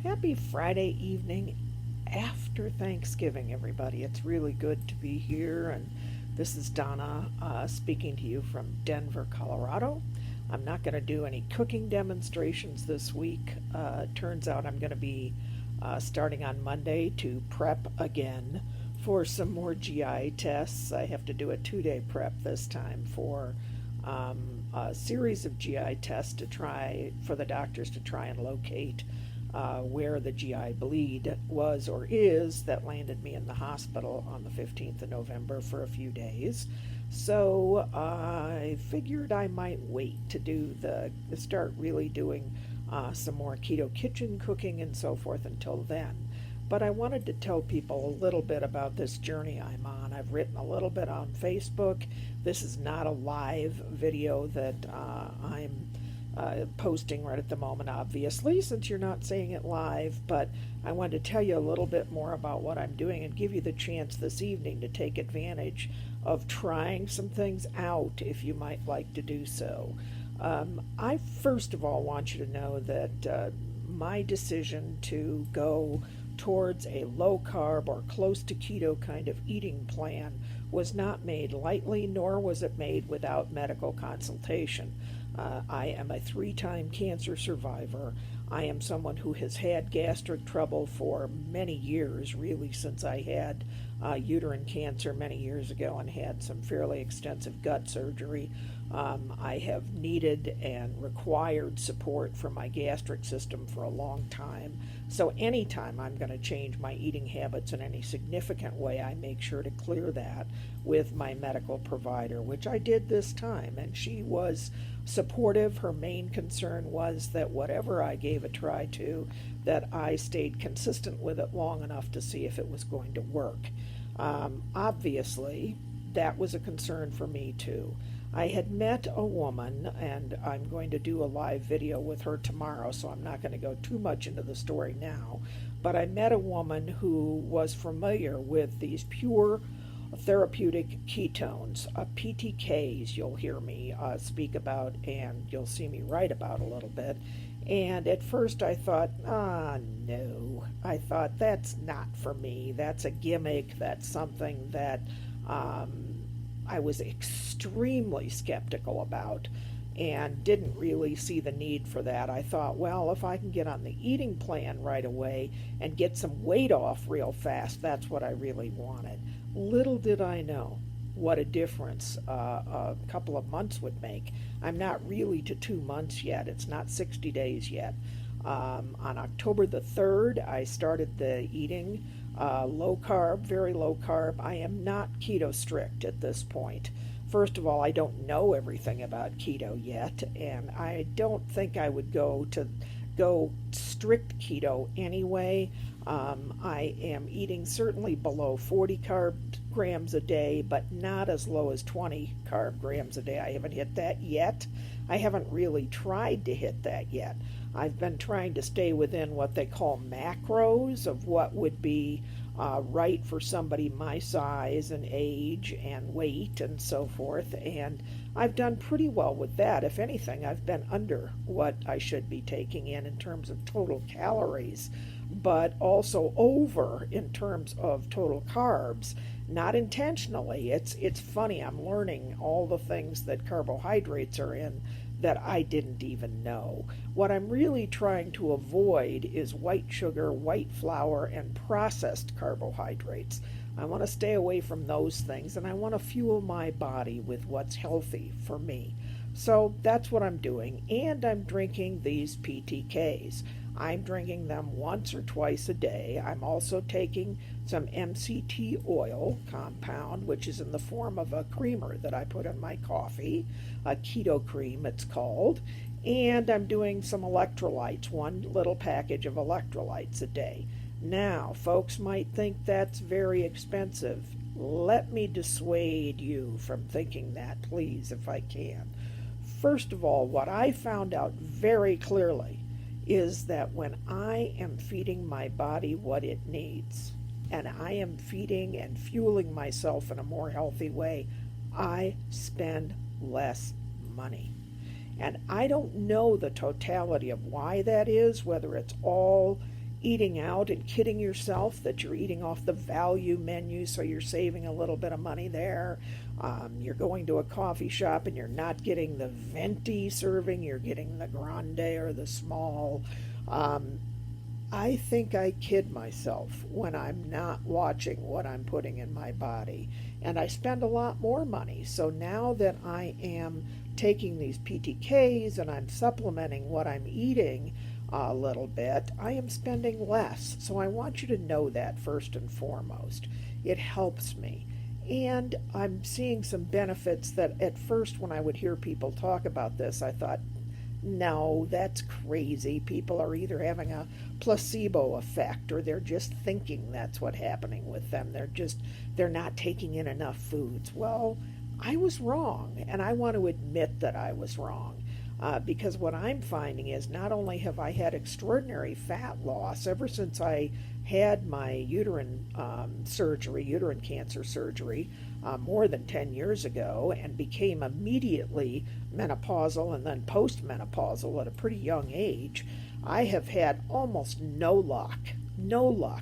Happy Friday evening after Thanksgiving, everybody. It's really good to be here, and this is Donna speaking to you from Denver, Colorado. I'm not going to do any cooking demonstrations this week. Turns out I'm going to be starting on Monday to prep again for some more GI tests. I have to do a 2-day prep this time for a series of GI tests to try for the doctors to try and locate where the GI bleed was or is that landed me in the hospital on the 15th of November for a few days. So I figured I might wait to start really doing some more keto kitchen cooking and so forth until then. But I wanted to tell people a little bit about this journey I'm on. I've written a little bit on Facebook. This is not a live video that I'm posting right at the moment, obviously, since you're not seeing it live, but I wanted to tell you a little bit more about what I'm doing and give you the chance this evening to take advantage of trying some things out if you might like to do so. I first of all want you to know that my decision to go towards a low carb or close to keto kind of eating plan was not made lightly, nor was it made without medical consultation. I am a 3-time cancer survivor. I am someone who has had gastric trouble for many years, really since I had uterine cancer many years ago and had some fairly extensive gut surgery. I have needed and required support from my gastric system for a long time. So anytime I'm going to change my eating habits in any significant way, I make sure to clear that with my medical provider, which I did this time, and she was supportive. Her main concern was that whatever I gave a try to, that I stayed consistent with it long enough to see if it was going to work. Obviously, that was a concern for me too. I had met a woman, and I'm going to do a live video with her tomorrow, so I'm not going to go too much into the story now. But I met a woman who was familiar with these pure therapeutic ketones, PTKs, you'll hear me speak about, and you'll see me write about a little bit. And at first I thought, no. I thought, that's not for me. That's a gimmick. That's something that I was extremely skeptical about and didn't really see the need for that. I thought, well, if I can get on the eating plan right away and get some weight off real fast, that's what I really wanted. Little did I know what a difference a couple of months would make. I'm not really to 2 months yet. It's not 60 days yet. On October the 3rd, I started the eating low carb, very low carb. I am not keto strict at this point. First of all, I don't know everything about keto yet, and I don't think I would go strict keto anyway. I am eating certainly below 40 grams a day, but not as low as 20 grams a day. I haven't hit that yet. I haven't really tried to hit that yet. I've been trying to stay within what they call macros of what would be right for somebody my size and age and weight and so forth, and I've done pretty well with that. If anything, I've been under what I should be taking in terms of total calories, but also over in terms of total carbs. Not intentionally. It's funny. I'm learning all the things that carbohydrates are in that I didn't even know. What I'm really trying to avoid is white sugar, white flour, and processed carbohydrates. I want to stay away from those things, and I want to fuel my body with what's healthy for me. So that's what I'm doing, and I'm drinking these PTKs. I'm drinking them once or twice a day. I'm also taking some MCT oil compound, which is in the form of a creamer that I put in my coffee, a keto cream it's called, and I'm doing some electrolytes, one little package of electrolytes a day. Now, folks might think that's very expensive. Let me dissuade you from thinking that, please, if I can. First of all, what I found out very clearly is that when I am feeding my body what it needs, and I am feeding and fueling myself in a more healthy way, I spend less money. And I don't know the totality of why that is, whether it's all eating out and kidding yourself that you're eating off the value menu, so you're saving a little bit of money there. You're going to a coffee shop and you're not getting the venti serving, you're getting the grande or the small. I think I kid myself when I'm not watching what I'm putting in my body. And I spend a lot more money. So now that I am taking these PTKs and I'm supplementing what I'm eating a little bit, I am spending less. So I want you to know that first and foremost. It helps me. And I'm seeing some benefits that at first when I would hear people talk about this, I thought, no, that's crazy. People are either having a placebo effect or they're just thinking that's what's happening with them. They're not taking in enough foods. Well, I was wrong, and I want to admit that I was wrong. Because what I'm finding is not only have I had extraordinary fat loss ever since I had my uterine cancer surgery more than 10 years ago, and became immediately menopausal and then postmenopausal at a pretty young age, I have had almost no luck,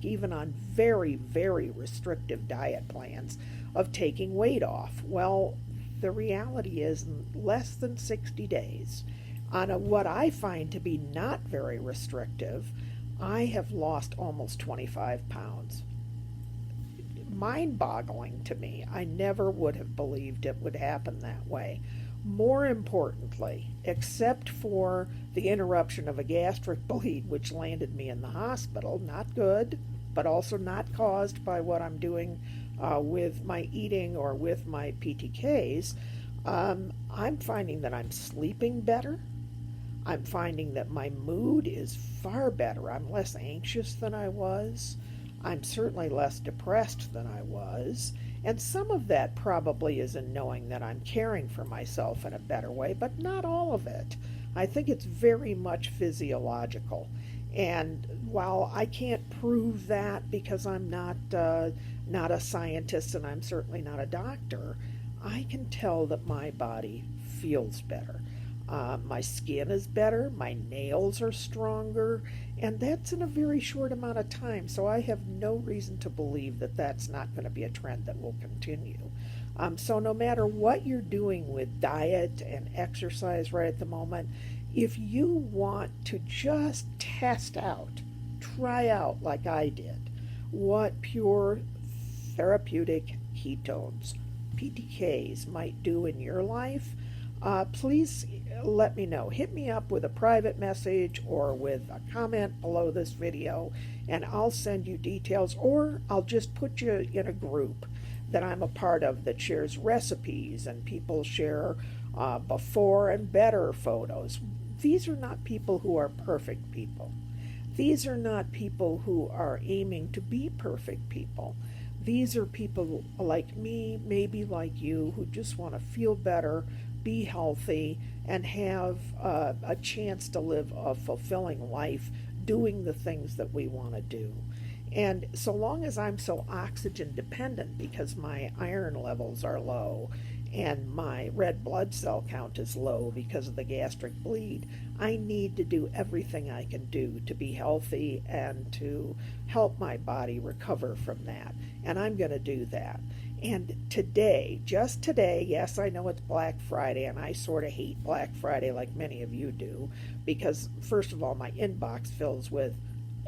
even on very, very restrictive diet plans, of taking weight off. Well, the reality is, in less than 60 days, on what I find to be not very restrictive, I have lost almost 25 pounds. Mind-boggling to me. I never would have believed it would happen that way. More importantly, except for the interruption of a gastric bleed, which landed me in the hospital, not good, but also not caused by what I'm doing with my eating or with my PTKs, I'm finding that I'm sleeping better. I'm finding that my mood is far better. I'm less anxious than I was. I'm certainly less depressed than I was. And some of that probably is in knowing that I'm caring for myself in a better way, but not all of it. I think it's very much physiological. And while I can't prove that because I'm not a scientist and I'm certainly not a doctor, I can tell that my body feels better. My skin is better, my nails are stronger, and that's in a very short amount of time. So I have no reason to believe that that's not going to be a trend that will continue. So no matter what you're doing with diet and exercise right at the moment, if you want to just test out, try out like I did, what pure therapeutic ketones, PTKs, might do in your life, please let me know. Hit me up with a private message or with a comment below this video, and I'll send you details, or I'll just put you in a group that I'm a part of that shares recipes, and people share before and better photos. These are not people who are perfect people. These are not people who are aiming to be perfect people. These are people like me, maybe like you, who just want to feel better, be healthy, and have a chance to live a fulfilling life doing the things that we want to do. And so long as I'm so oxygen dependent because my iron levels are low and my red blood cell count is low because of the gastric bleed, I need to do everything I can do to be healthy and to help my body recover from that. And I'm going to do that. And today, just today, yes, I know it's Black Friday, and I sort of hate Black Friday like many of you do, because first of all, my inbox fills with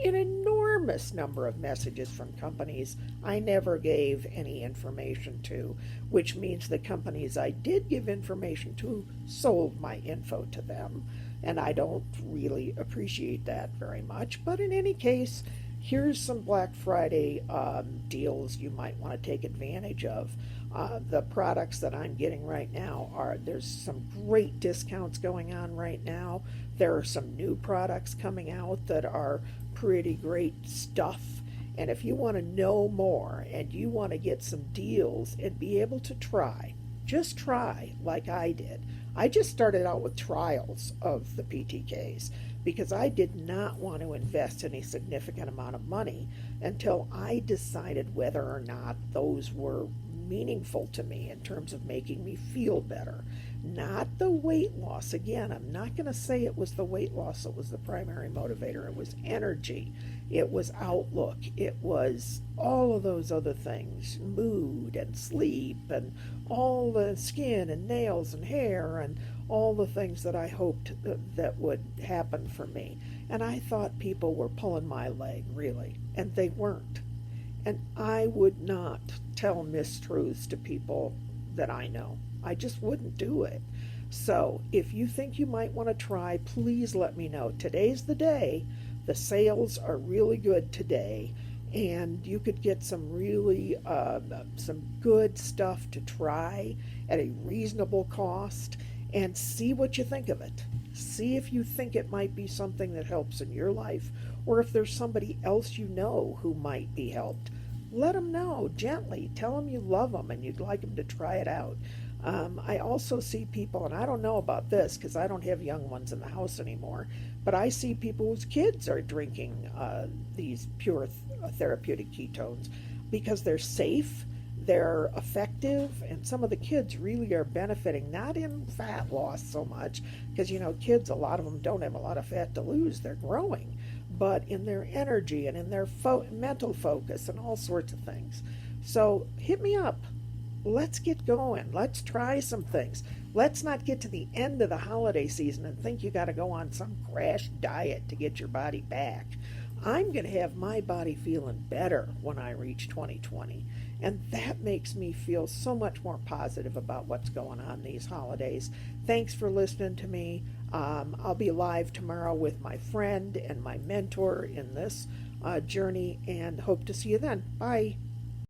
an enormous number of messages from companies I never gave any information to, which means the companies I did give information to sold my info to them, and I don't really appreciate that very much. But in any case, here's some Black Friday deals you might want to take advantage of. The products that I'm getting right now there's some great discounts going on right now. There are some new products coming out that are pretty great stuff. And if you want to know more and you want to get some deals and be able to just try like I did. I just started out with trials of the PTKs because I did not want to invest any significant amount of money until I decided whether or not those were meaningful to me in terms of making me feel better. Not the weight loss. Again, I'm not going to say it was the weight loss that was the primary motivator. It was energy. It was outlook. It was all of those other things, mood and sleep and all the skin and nails and hair and all the things that I hoped that would happen for me. And I thought people were pulling my leg, really, and they weren't. And I would not tell mistruths to people that I know. I just wouldn't do it. So if you think you might want to try, please let me know. Today's the day. The sales are really good today, and you could get some really some good stuff to try at a reasonable cost and see what you think of it. See if you think it might be something that helps in your life, or if there's somebody else you know who might be helped. Let them know gently. Tell them you love them and you'd like them to try it out. I also see people, and I don't know about this because I don't have young ones in the house anymore, but I see people whose kids are drinking these pure therapeutic ketones because they're safe, they're effective, and some of the kids really are benefiting, not in fat loss so much, because, you know, kids, a lot of them don't have a lot of fat to lose, they're growing, but in their energy and in their mental focus and all sorts of things. So hit me up. Let's get going. Let's try some things. Let's not get to the end of the holiday season and think you got to go on some crash diet to get your body back. I'm going to have my body feeling better when I reach 2020. And that makes me feel so much more positive about what's going on these holidays. Thanks for listening to me. I'll be live tomorrow with my friend and my mentor in this journey, and hope to see you then. Bye.